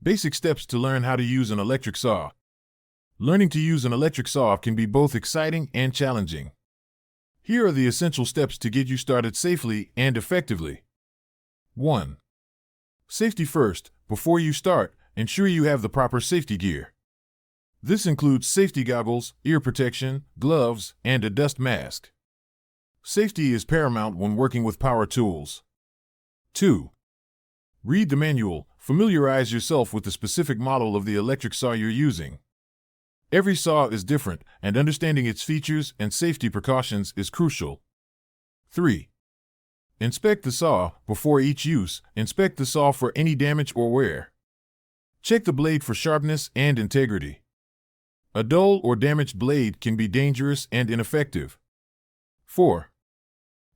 Basic steps to learn how to use an electric saw. Learning to use an electric saw can be both exciting and challenging. Here are the essential steps to get you started safely and effectively. 1. Safety first. Before you start, ensure you have the proper safety gear. This includes safety goggles, ear protection, gloves, and a dust mask. Safety is paramount when working with power tools. 2. Read the manual. Familiarize yourself with the specific model of the electric saw you're using. Every saw is different, and understanding its features and safety precautions is crucial. 3. Inspect the saw. Before each use, inspect the saw for any damage or wear. Check the blade for sharpness and integrity. A dull or damaged blade can be dangerous and ineffective. 4.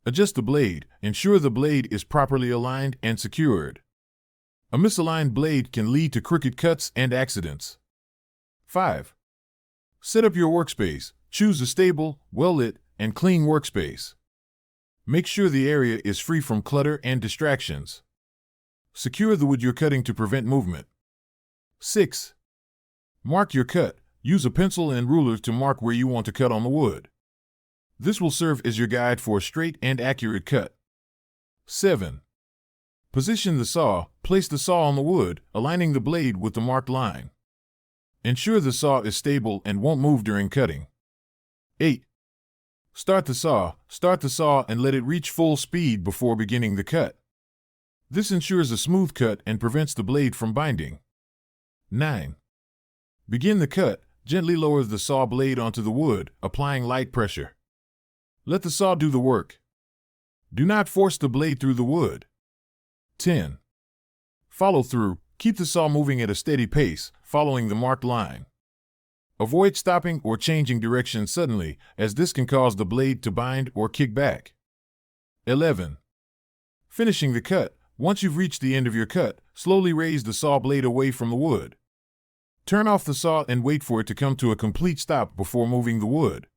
Adjust the blade. Ensure the blade is properly aligned and secured. A misaligned blade can lead to crooked cuts and accidents. 5. Set up your workspace. Choose a stable, well-lit, and clean workspace. Make sure the area is free from clutter and distractions. Secure the wood you're cutting to prevent movement. 6. Mark your cut. Use a pencil and ruler to mark where you want to cut on the wood. This will serve as your guide for a straight and accurate cut. 7. Position the saw. Place the saw on the wood, aligning the blade with the marked line. Ensure the saw is stable and won't move during cutting. 8. Start the saw. Start the saw and let it reach full speed before beginning the cut. This ensures a smooth cut and prevents the blade from binding. 9. Begin the cut. Gently lower the saw blade onto the wood, applying light pressure. Let the saw do the work. Do not force the blade through the wood. 10. Follow through. Keep the saw moving at a steady pace, following the marked line. Avoid stopping or changing direction suddenly, as this can cause the blade to bind or kick back. 11. Finishing the cut. Once you've reached the end of your cut, slowly raise the saw blade away from the wood. Turn off the saw and wait for it to come to a complete stop before moving the wood.